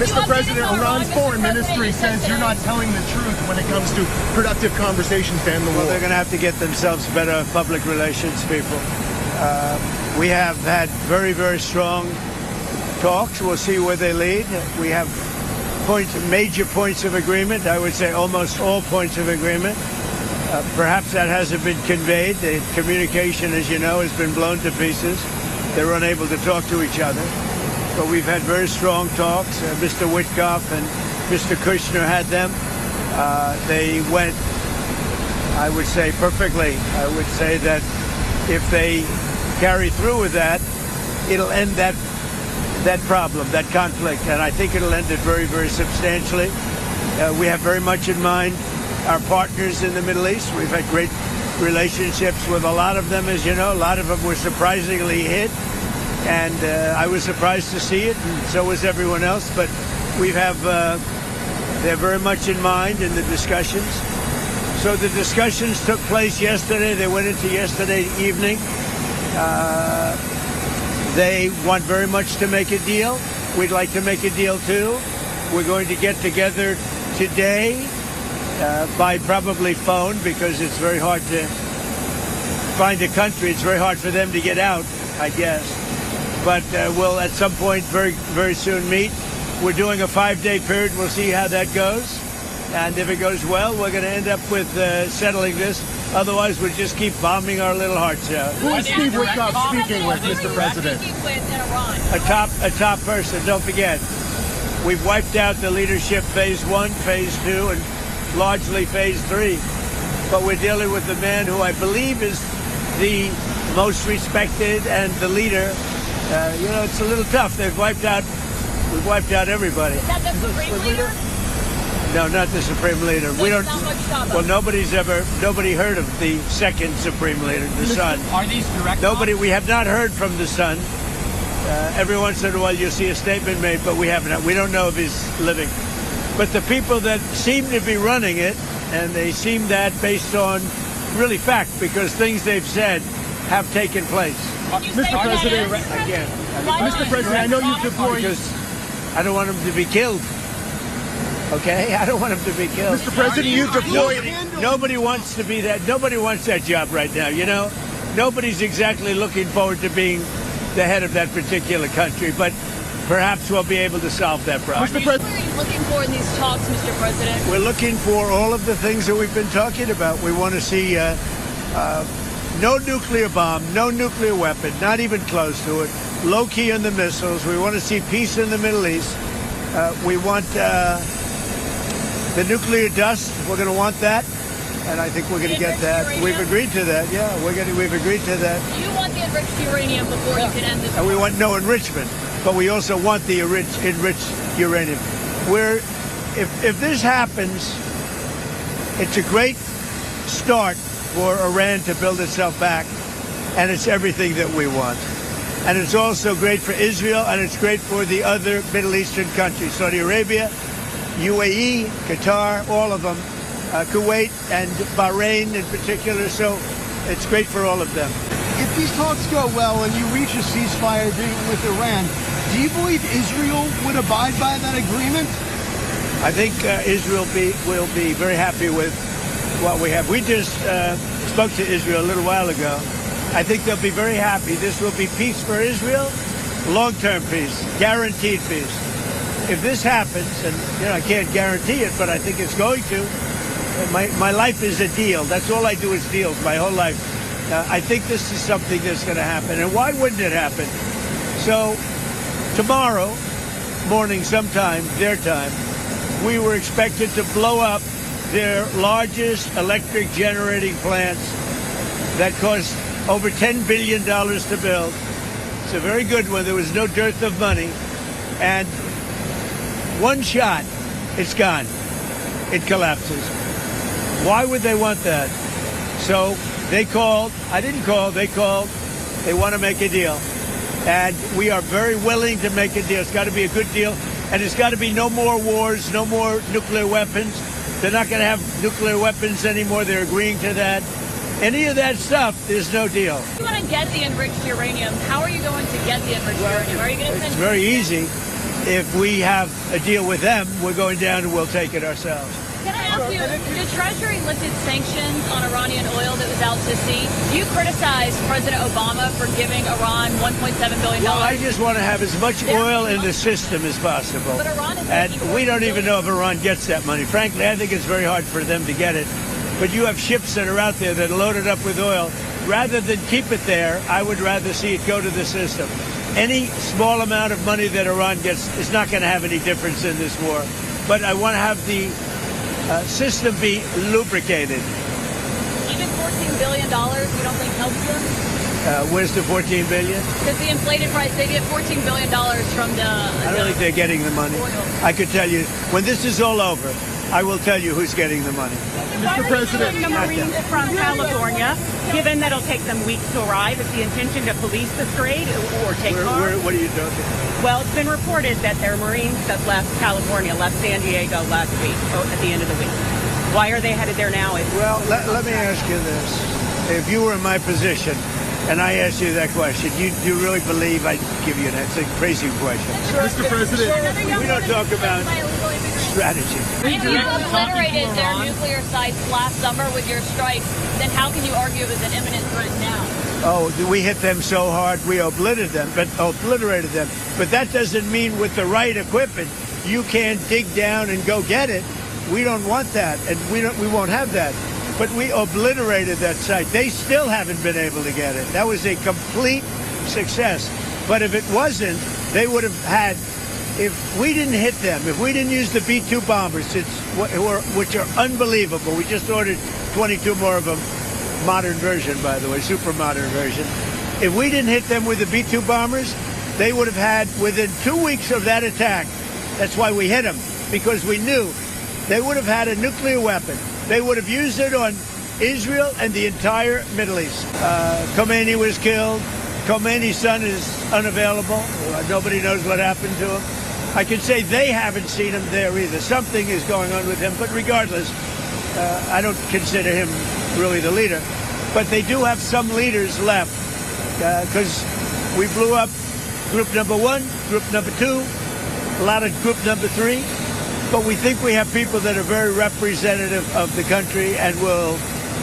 Mr. President, Iran's foreign ministry says you're not telling the truth when it comes to productive conversations to end the war. Well, they're going to have to get themselves better public relations people. We have had very, very strong talks. We'll see where they lead. We have major points of agreement. I would say almost all points of agreement. Perhaps that hasn't been conveyed. The communication, as you know, has been blown to pieces. They're unable to talk to each other. But we've had very strong talks. Mr. Witkoff and Mr. Kushner had them. They went, I would say, perfectly. I would say that if they carry through with that, it'll end that problem, that conflict. And I think it'll end it very, very substantially. We have very much in mind our partners in the Middle East. We've had great relationships with a lot of them, as you know. A lot of them were surprisingly hit, and I was surprised to see it, and so was everyone else. But we have, they're very much in mind in the discussions. So the discussions took place yesterday. They went into yesterday evening. They want very much to make a deal. We'd like to make a deal too. We're going to get together today by probably phone, because it's very hard to find a country. It's very hard for them to get out, I guess. But we'll at some point very, very soon meet. We're doing a 5-day period. We'll see how that goes. And if it goes well, we're going to end up with settling this. Otherwise, we'll just keep bombing our little hearts out. Who is Steve Witkoff speaking with, Mr. President? A top person. Don't forget, we've wiped out the leadership phase 1, phase 2, and largely phase 3. But we're dealing with the man who I believe is the most respected and the leader. It's a little tough. We've wiped out everybody. Is that the Supreme Leader? No, not the Supreme Leader. So We don't. not much tougher. Well, nobody heard of the second Supreme Leader, the son. Are these direct? Nobody. We have not heard from the son. Every once in a while, you'll see a statement made, but we haven't. We don't know if he's living. But the people that seem to be running it, and they seem that based on really fact, because things they've said have taken place. Mr. President, Again, Mr. President, I know you've deployed. because I don't want him to be killed. Okay, I don't want him to be killed. Mr. President, you've deployed. Nobody wants to be that. Nobody wants that job right now. You know, nobody's exactly looking forward to being the head of that particular country. But perhaps we'll be able to solve that problem. Mr. President. What are you looking for in these talks, Mr. President? We're looking for all of the things that we've been talking about. We want to see no nuclear bomb, no nuclear weapon, not even close to it. Low key on the missiles. We want to see peace in the Middle East. We want the nuclear dust. We're going to want that, and I think we're going to get that. We've agreed to that. Yeah, we've agreed to that. You want the enriched uranium before you can end this And we war. want no enrichment, but we also want the enriched uranium. If this happens, it's a great start for Iran to build itself back, and it's everything that we want. And it's also great for Israel, and it's great for the other Middle Eastern countries, Saudi Arabia, UAE, Qatar, all of them, Kuwait and Bahrain in particular. So it's great for all of them. If these talks go well and you reach a ceasefire agreement with Iran, do you believe Israel would abide by that agreement? I think Israel will be very happy with what we have. We just spoke to Israel a little while ago. I think they'll be very happy. This will be peace for Israel, long-term peace, guaranteed peace. If this happens, and I can't guarantee it, but I think it's going to. My life is a deal. That's all I do is deals my whole life. I think this is something that's going to happen. And why wouldn't it happen? So tomorrow morning sometime, their time, we were expected to blow up their largest electric generating plants that cost over $10 billion to build. It's a very good one. There was no dearth of money. And one shot, it's gone. It collapses. Why would they want that? So they called. I didn't call. They called. They want to make a deal. And we are very willing to make a deal. It's got to be a good deal. And it's got to be no more wars, no more nuclear weapons. They're not going to have nuclear weapons anymore. They're agreeing to that. Any of that stuff, there's no deal. If you want to get the enriched uranium, how are you going to get the enriched uranium? Are you going to send It's very easy. if we have a deal with them, we're going down and we'll take it ourselves. Can I ask you, the Treasury lifted sanctions on Iranian oil that was out to sea. Do you criticize President Obama for giving Iran $1.7 billion? Well, I just want to have as much oil in the system as possible. But Iran is And making we don't even $14 know if Iran gets that money. Frankly, I think it's very hard for them to get it. But you have ships that are out there that are loaded up with oil. Rather than keep it there, I would rather see it go to the system. Any small amount of money that Iran gets is not going to have any difference in this war. But I want to have the system be lubricated. Even $14 billion, you don't think helps them? Where's the $14 billion? Because the inflated price, they get $14 billion from the... I don't think they're getting the money. Oil. I could tell you, when this is all over, I will tell you who's getting the money. Mr. President, the Marines from California, given that it'll take them weeks to arrive, is the intention to police the strait or take cars? What are you talking about? Well, it's been reported that there are Marines that left California, left San Diego last week, or at the end of the week. Why are they headed there now? Well, let me ask you this. If you were in my position and I asked you that question, do you really believe I'd give you that? It's a crazy question. Mr. President, We don't talk about strategy. If you obliterated their nuclear sites last summer with your strikes, then how can you argue it was an imminent threat now? Oh, we hit them so hard we obliterated them. But that doesn't mean with the right equipment you can't dig down and go get it. We don't want that, and we won't have that. But we obliterated that site. They still haven't been able to get it. That was a complete success. But if it wasn't, they would have had. If we didn't hit them, if we didn't use the B-2 bombers, which are unbelievable, we just ordered 22 more of them. Modern version, by the way, super modern version. If we didn't hit them with the B-2 bombers, they would have had, within 2 weeks of that attack, that's why we hit them, because we knew they would have had a nuclear weapon. They would have used it on Israel and the entire Middle East. Khomeini was killed. Khomeini's son is unavailable. Nobody knows what happened to him. I can say they haven't seen him there either. Something is going on with him, but regardless, I don't consider him really the leader. But they do have some leaders left because we blew up group number 1, group number 2, a lot of group number 3. But we think we have people that are very representative of the country and will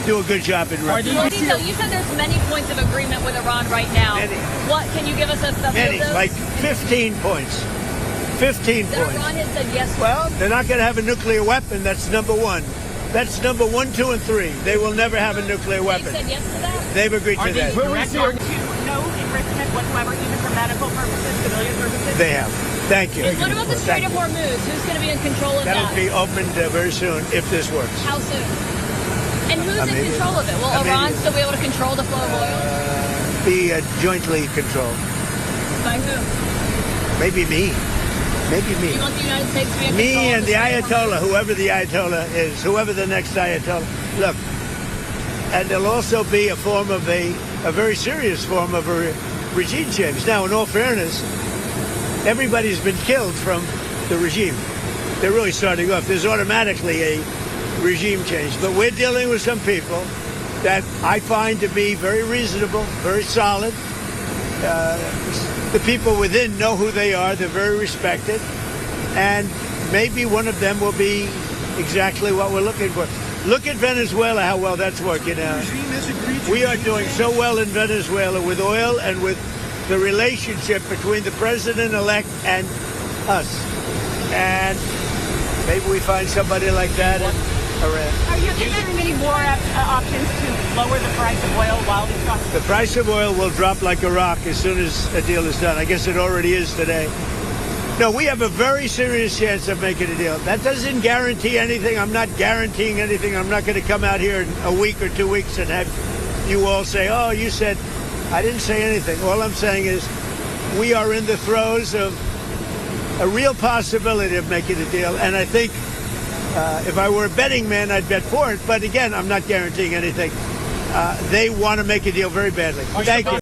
do a good job in representing. So you said there's many points of agreement with Iran right now. Many. What can you give us a few Many, of those? like 15 points. 15 That points. Iran has said yes to. Well, they're not going to have a nuclear weapon. That's number 1. That's number 1, 2, and 3. They will never have a nuclear They've weapon. said yes to that? They've agreed to that. Direct to no enrichment whatsoever, even for medical purposes, civilian purposes? They have. Thank you. What about the Strait of Hormuz? Who's going to be in control of That'll that? be opened very soon if this works. How soon? And who's in Immediately. control of it? Will Iran still be able to control the flow of oil? Be jointly controlled. By who? Maybe me. Maybe me. You want the United States to be in control Me of and the Strait of Hormuz? Ayatollah, whoever the Ayatollah is, whoever the next Ayatollah. Look, and there'll also be a form of a very serious form of a regime change. Now, in all fairness, everybody's been killed from the regime. They're really starting off. There's automatically a regime change. But we're dealing with some people that I find to be very reasonable, very solid. The people within know who they are. They're very respected. And maybe one of them will be exactly what we're looking for. Look at Venezuela, how well that's working out. We are doing so well in Venezuela with oil and with the relationship between the president-elect and us. And maybe we find somebody like that in Iran. Are you considering any more options to lower the price of oil while these talks? The price of oil will drop like a rock as soon as a deal is done. I guess it already is today. No, we have a very serious chance of making a deal. That doesn't guarantee anything. I'm not guaranteeing anything. I'm not going to come out here in a week or 2 weeks and have you all say, oh, you said. I didn't say anything. All I'm saying is we are in the throes of a real possibility of making a deal. And I think if I were a betting man, I'd bet for it. But again, I'm not guaranteeing anything. They want to make a deal very badly. Thank you.